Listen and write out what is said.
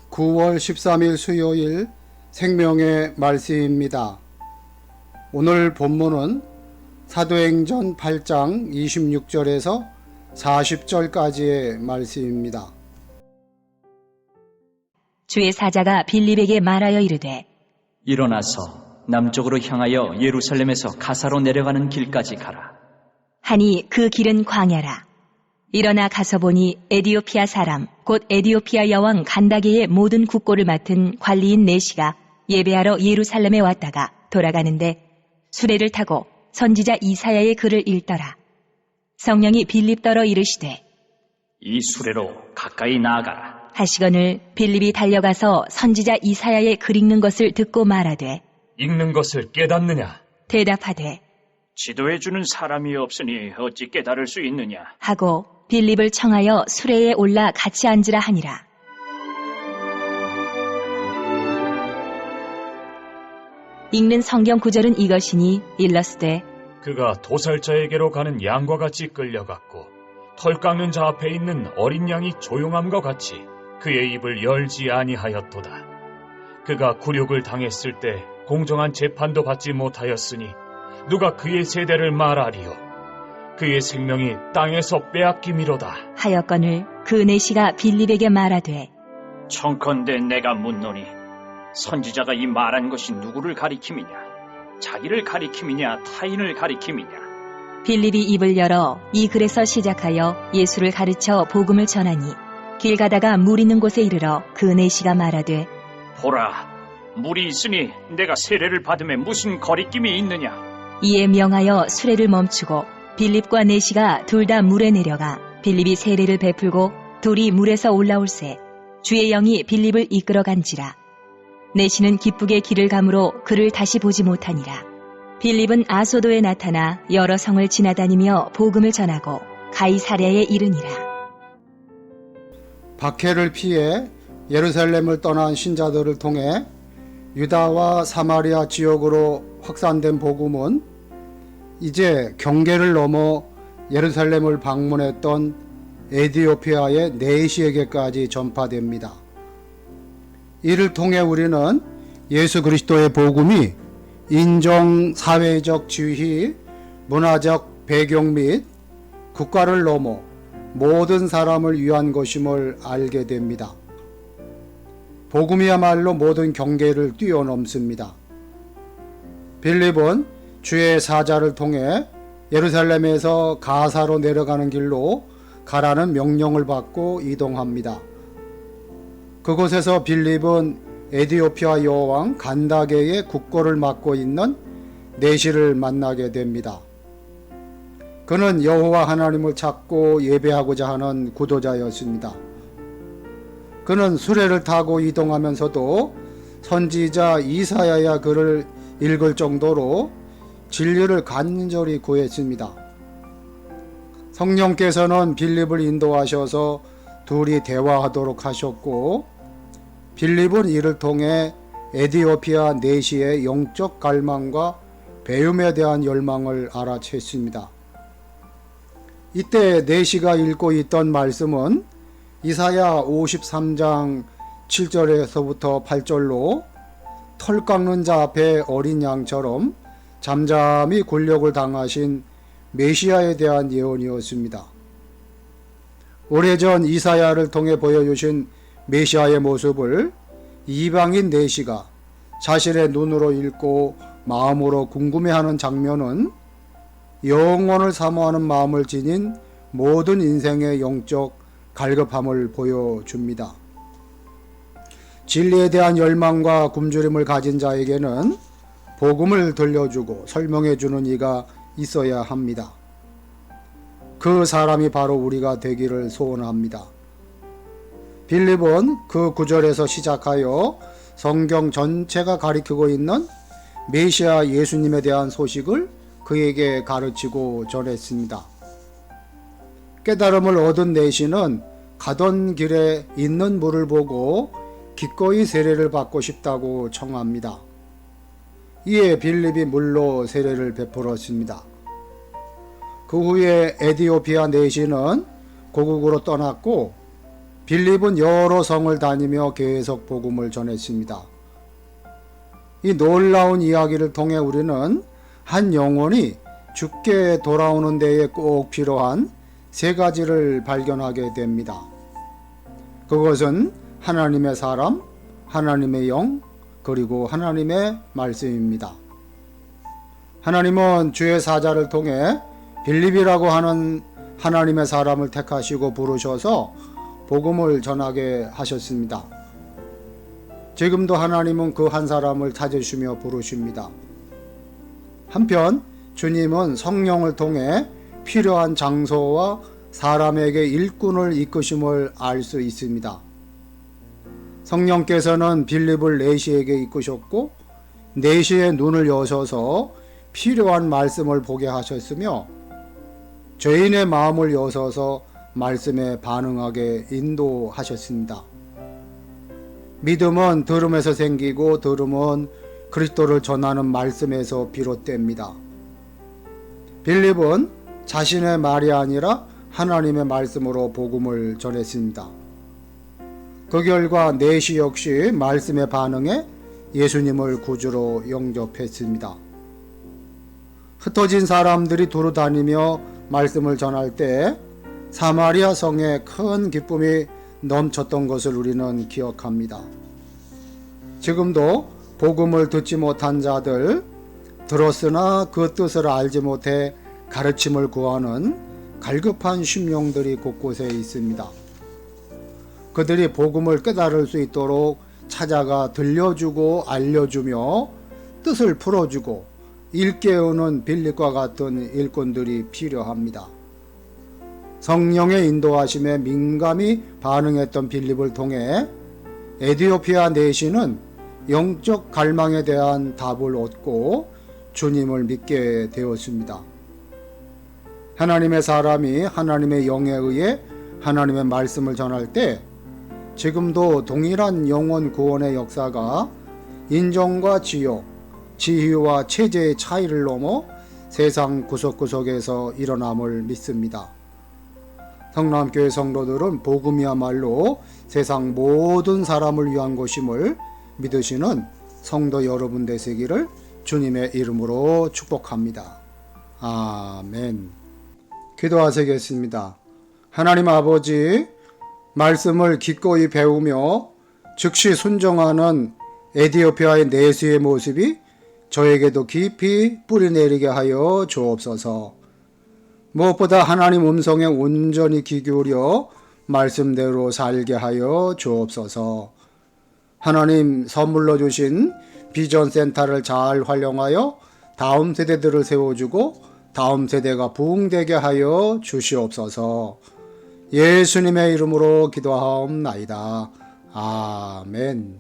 (9월 13일) 수요일 생명의 말씀입니다. 오늘 본문은 사도행전 8장 26절에서 40절까지의 말씀입니다. 주의 사자가 빌립에게 말하여 이르되 일어나서 남쪽으로 향하여 예루살렘에서 가사로 내려가는 길까지 가라. 하니 그 길은 광야라. 일어나 가서 보니 에디오피아 사람 곧 에디오피아 여왕 간다게의 모든 국고를 맡은 관리인 네시가 예배하러 예루살렘에 왔다가 돌아가는데 수레를 타고 선지자 이사야의 글을 읽더라. 성령이 빌립더러 이르시되 이 수레로 가까이 나아가라. 하시거늘 빌립이 달려가서 선지자 이사야의 글 읽는 것을 듣고 말하되 읽는 것을 깨닫느냐? 대답하되 지도해주는 사람이 없으니 어찌 깨달을 수 있느냐? 하고 빌립을 청하여 수레에 올라 같이 앉으라 하니라. 읽는 성경 구절은 이것이니 일러스되 그가 도살자에게로 가는 양과 같이 끌려갔고 털 깎는 자 앞에 있는 어린 양이 조용함과 같이 그의 입을 열지 아니하였도다. 그가 굴욕을 당했을 때 공정한 재판도 받지 못하였으니 누가 그의 세대를 말하리요? 그의 생명이 땅에서 빼앗김이로다 하였거늘 그 내시가 빌립에게 말하되 청컨대 내가 묻노니 선지자가 이 말한 것이 누구를 가리킴이냐? 자기를 가리킴이냐 타인을 가리킴이냐? 빌립이 입을 열어 이 글에서 시작하여 예수를 가르쳐 복음을 전하니 길 가다가 물 있는 곳에 이르러 그 내시가 말하되 보라, 물이 있으니 내가 세례를 받음에 무슨 거리낌이 있느냐? 이에 명하여 수레를 멈추고 빌립과 내시가 둘 다 물에 내려가 빌립이 세례를 베풀고 둘이 물에서 올라올새 주의 영이 빌립을 이끌어 간지라. 내시는 기쁘게 길을 가므로 그를 다시 보지 못하니라. 빌립은 아소도에 나타나 여러 성을 지나다니며 복음을 전하고 가이사랴에 이르니라. 박해를 피해 예루살렘을 떠난 신자들을 통해 유다와 사마리아 지역으로 확산된 복음은 이제 경계를 넘어 예루살렘을 방문했던 에디오피아의 네시에게까지 전파됩니다. 이를 통해 우리는 예수 그리스도의 복음이 인종, 사회적 지위, 문화적 배경 및 국가를 넘어 모든 사람을 위한 것임을 알게 됩니다. 복음이야말로 모든 경계를 뛰어넘습니다. 빌립은 주의 사자를 통해 예루살렘에서 가사로 내려가는 길로 가라는 명령을 받고 이동합니다. 그곳에서 빌립은 에디오피아 여왕 간다게의 국고를 맡고 있는 네시를 만나게 됩니다. 그는 여호와 하나님을 찾고 예배하고자 하는 구도자였습니다. 그는 수레를 타고 이동하면서도 선지자 이사야의 글을 읽을 정도로 진리를 간절히 구했습니다. 성령께서는 빌립을 인도하셔서 둘이 대화하도록 하셨고 빌립은 이를 통해 에디오피아 네시의 영적 갈망과 배움에 대한 열망을 알아챘습니다. 이때 네시가 읽고 있던 말씀은 이사야 53장 7절에서부터 8절로 털 깎는 자 앞에 어린 양처럼 잠잠히 굴욕을 당하신 메시아에 대한 예언이었습니다. 오래전 이사야를 통해 보여주신 메시아의 모습을 이방인 네시가 자신의 눈으로 읽고 마음으로 궁금해하는 장면은 영원을 사모하는 마음을 지닌 모든 인생의 영적 갈급함을 보여줍니다. 진리에 대한 열망과 굶주림을 가진 자에게는 복음을 들려주고 설명해주는 이가 있어야 합니다. 그 사람이 바로 우리가 되기를 소원합니다. 빌립은 그 구절에서 시작하여 성경 전체가 가리키고 있는 메시아 예수님에 대한 소식을 그에게 가르치고 전했습니다. 깨달음을 얻은 내시는 가던 길에 있는 물을 보고 기꺼이 세례를 받고 싶다고 청합니다. 이에 빌립이 물로 세례를 베풀었습니다. 그 후에 에디오피아 내시는 고국으로 떠났고 빌립은 여러 성을 다니며 계속 복음을 전했습니다. 이 놀라운 이야기를 통해 우리는 한 영혼이 죽게 돌아오는 데에 꼭 필요한 세 가지를 발견하게 됩니다. 그것은 하나님의 사람, 하나님의 영, 그리고 하나님의 말씀입니다. 하나님은 주의 사자를 통해 빌립이라고 하는 하나님의 사람을 택하시고 부르셔서 복음을 전하게 하셨습니다. 지금도 하나님은 그 한 사람을 찾으시며 부르십니다. 한편 주님은 성령을 통해 필요한 장소와 사람에게 일꾼을 이끄심을 알 수 있습니다. 성령께서는 빌립을 내시에게 이끄셨고 내시의 눈을 여셔서 필요한 말씀을 보게 하셨으며 죄인의 마음을 여셔서 말씀에 반응하게 인도하셨습니다. 믿음은 들음에서 생기고 들음은 그리스도를 전하는 말씀에서 비롯됩니다. 빌립은 자신의 말이 아니라 하나님의 말씀으로 복음을 전했습니다. 그 결과 내시 역시 말씀에 반응해 예수님을 구주로 영접했습니다. 흩어진 사람들이 두루 다니며 말씀을 전할 때 사마리아 성에 큰 기쁨이 넘쳤던 것을 우리는 기억합니다. 지금도 복음을 듣지 못한 자들, 들었으나 그 뜻을 알지 못해 가르침을 구하는 갈급한 심령들이 곳곳에 있습니다. 그들이 복음을 깨달을 수 있도록 찾아가 들려주고 알려주며 뜻을 풀어주고 일깨우는 빌립과 같은 일꾼들이 필요합니다. 성령의 인도하심에 민감히 반응했던 빌립을 통해 에디오피아 내시는 영적 갈망에 대한 답을 얻고 주님을 믿게 되었습니다. 하나님의 사람이 하나님의 영에 의해 하나님의 말씀을 전할 때 지금도 동일한 영혼 구원의 역사가 인정과 지옥, 지위와 체제의 차이를 넘어 세상 구석구석에서 일어남을 믿습니다. 성남교회 성도들은 복음이야말로 세상 모든 사람을 위한 것임을 믿으시는 성도 여러분 되시기를 주님의 이름으로 축복합니다. 아멘. 기도하시겠습니다. 하나님 아버지, 말씀을 기꺼이 배우며 즉시 순종하는 에디오피아의 내시의 모습이 저에게도 깊이 뿌리내리게 하여 주옵소서. 무엇보다 하나님 음성에 온전히 귀 기울여 말씀대로 살게 하여 주옵소서. 하나님 선물로 주신 비전 센터를 잘 활용하여 다음 세대들을 세워주고 다음 세대가 부흥되게 하여 주시옵소서. 예수님의 이름으로 기도하옵나이다. 아멘.